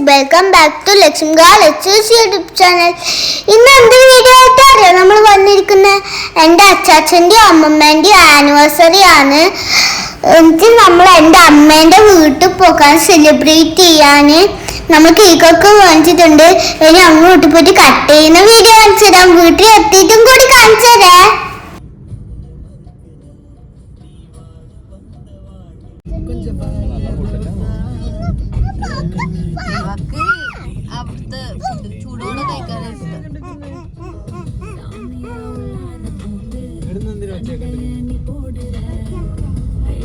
Welcome back to Lakshmi's YouTube channel. ഇന്ന് എന്ത് video ആയിട്ടറിയോ നമ്മൾ വന്നിരിക്കുന്ന എൻ്റെ അച്ചാച്ചൻ്റെ അമ്മമ്മേൻ്റെ ആനിവേഴ്സറി ആണ്. എന്നിട്ട് നമ്മൾ എൻ്റെ അമ്മേൻ്റെ വീട്ടിൽ പോകാൻ സെലിബ്രേറ്റ് ചെയ്യാൻ നമ്മൾ കേക്കൊക്കെ വാങ്ങിച്ചിട്ടുണ്ട്. ഇനി അമ്മ വീട്ടിൽ പോയിട്ട് കട്ട് ചെയ്യുന്ന വീഡിയോ കാണിച്ചു തരാം. വീട്ടിൽ എത്തിയിട്ടും കൂടി കാണിച്ചു തരാം. ചൂടോടെ കഴിക്കാനാണ് ഇഷ്ടം.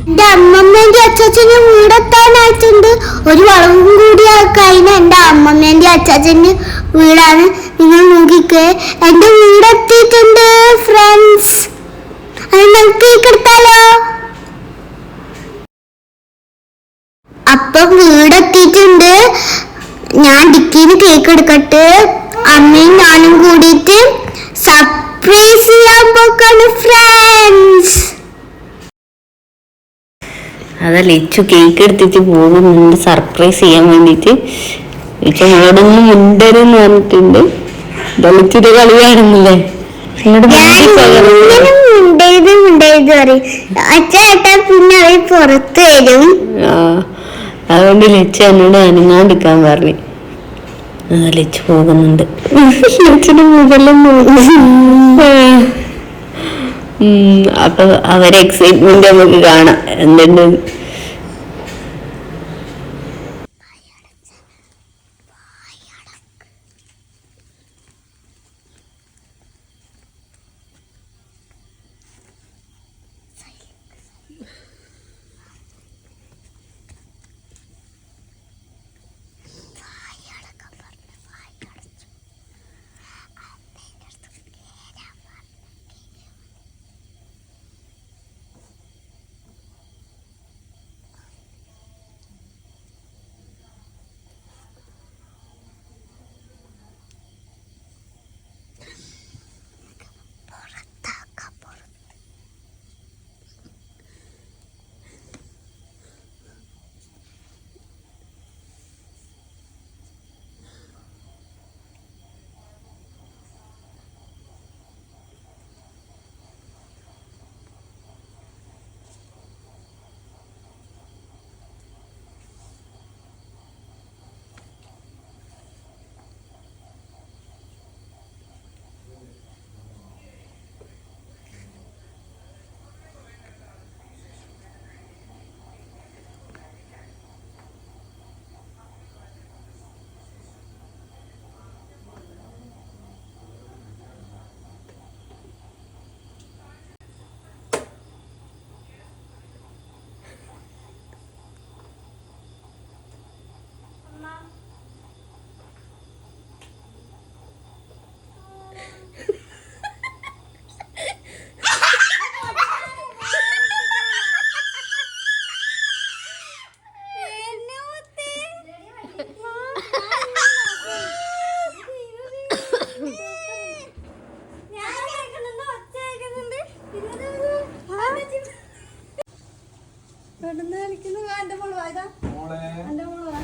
എന്റെ അമ്മമ്മേന്റെ അച്ചാച്ചന് വീടെത്താനായിട്ടുണ്ട്. ഒരു വളവും കൂടി കഴിഞ്ഞ എന്റെ അമ്മമ്മേന്റെ അച്ചാച്ചന്റെ വീടാണ്. നിങ്ങൾ നോക്കിക്കേ, എന്റെ വീടെത്തിയിട്ടുണ്ട് ഫ്രണ്ട്സ്. അത് നമുക്ക് കേക്കെടുത്താലോ? അപ്പം വീടെത്തിയിട്ടുണ്ട്. ഞാൻ ഡിക്കിന് കേക്ക് എടുക്കട്ടെ. അമ്മയും ഞാനും കൂടിയിട്ട് സർപ്രൈസ് ചെയ്യാൻ പോക്കാണ് ഫ്രണ്ട്സ്. അതാ ലിച്ചു കേക്ക് എടുത്തിട്ട് പോകുന്നുണ്ട് സർപ്രൈസ് ചെയ്യാൻ വേണ്ടിട്ട്. ലിച്ചു നമ്മളോടൊന്നും മുണ്ടരെന്ന് പറഞ്ഞിട്ടുണ്ട്. ലിച്ചിന്റെ കളി കാണുന്നില്ലേ? അച്ഛേട്ടാ പിന്നെ അവർ പുറത്ത് വരും. അതുകൊണ്ട് ലിച്ചു എന്നോട് അനങ്ങാണ്ടിരിക്കാൻ പറഞ്ഞു. ലിച്ചു പോകുന്നുണ്ട്. ലിച്ചിന്റെ മുകളിലും അപ്പൊ അവരെ എക്സൈറ്റ്മെന്റ് നമുക്ക് കാണാം എന്തുണ്ട്.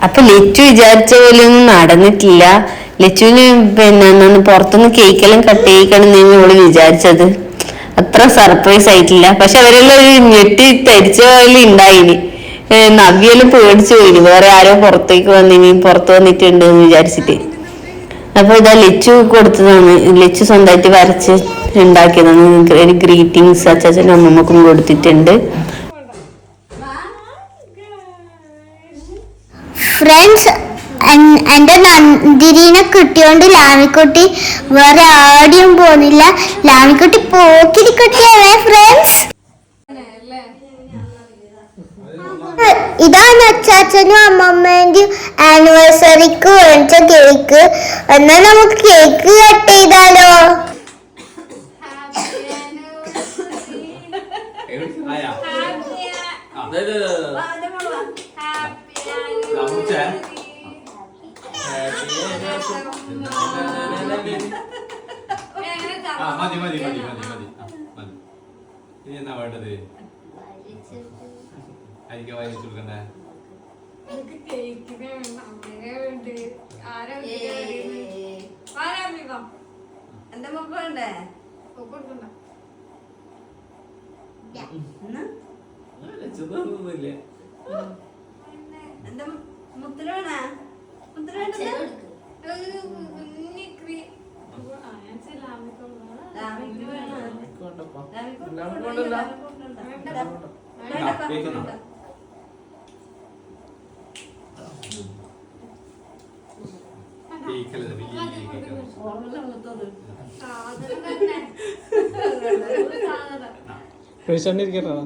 അപ്പൊ ലിച്ചു വിചാരിച്ച പോലെ ഒന്നും നടന്നിട്ടില്ല. ലിച്ചുവിന് പിന്നെ പുറത്തുനിന്ന് കേക്കെല്ലാം കട്ട് ചെയ്യിക്കണം അവള് വിചാരിച്ചത്. അത്ര സർപ്രൈസ് ആയിട്ടില്ല. പക്ഷെ അവരെല്ലാം ഒരു ഞെട്ടി തരിച്ച പോലെ ഉണ്ടായിന്. നവ്യെല്ലാം പേടിച്ചു പോയിന്, വേറെ ആരോ പുറത്തേക്ക് പുറത്ത് വന്നിട്ടുണ്ട് എന്ന് വിചാരിച്ചിട്ട്. അപ്പൊ ഇതാ ലിച്ചു കൊടുത്തതാണ്. ലിച്ചു സ്വന്തമായിട്ട് വരച്ച് ഉണ്ടാക്കിയതാണ്. ഒരു ഗ്രീറ്റിംഗ്സ് അച്ചാച്ചനും അമ്മമ്മക്കും കൊടുത്തിട്ടുണ്ട്. ഫ്രണ്ട്സ്, എൻ്റെ നന്ദിരീനെ കിട്ടിയോണ്ട് ലാമിക്കുട്ടി വേറെ ആടെയും പോകുന്നില്ല. ലാമിക്കുട്ടി പോക്കിരിക്കട്ടിയല്ലേ ഫ്രണ്ട്സ്. ഇതാണ് അച്ചാച്ചനും അമ്മമ്മേന്റെയും ആനിവേഴ്സറിക്ക് മേടിച്ച കേക്ക്. എന്നാൽ നമുക്ക് കേക്ക് കട്ട് ചെയ്താലോ? മതി. ഇനി എന്നാ വേണ്ടത്? അരിക്ക വായിച്ചു കൊടുക്കണ്ടേ? എന്റെ മുപ്പണ്ടേ എന്റെ മുത്തിലാണ് കഴിച്ചോണ്ടിരിക്കട്ടോ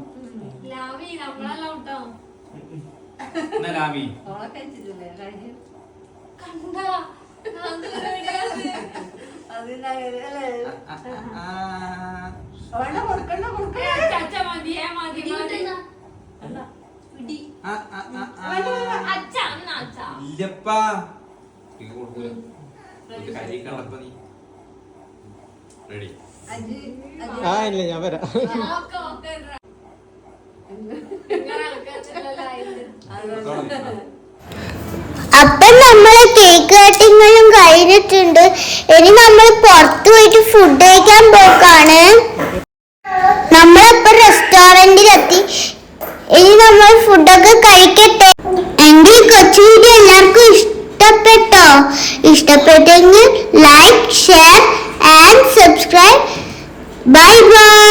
ആ ഇല്ല ഞാൻ വരാം അപ്പൊ നമ്മള് കേക്ക് കട്ടിങ്ങും കഴിഞ്ഞിട്ടുണ്ട്. ഇനി നമ്മൾ പുറത്തു പോയിട്ട് ഫുഡ് കഴിക്കാൻ പോക്കാണ്. നമ്മളിപ്പോ റെസ്റ്റോറന്റിലെത്തി. ഇനി നമ്മൾ ഫുഡൊക്കെ കഴിക്കട്ടെ. എങ്കിൽ കൊച്ചു വീഡിയോ എല്ലാവർക്കും ഇഷ്ടപ്പെട്ടോ? ഇഷ്ടപ്പെട്ടെങ്കിൽ like, share and subscribe. Bye bye.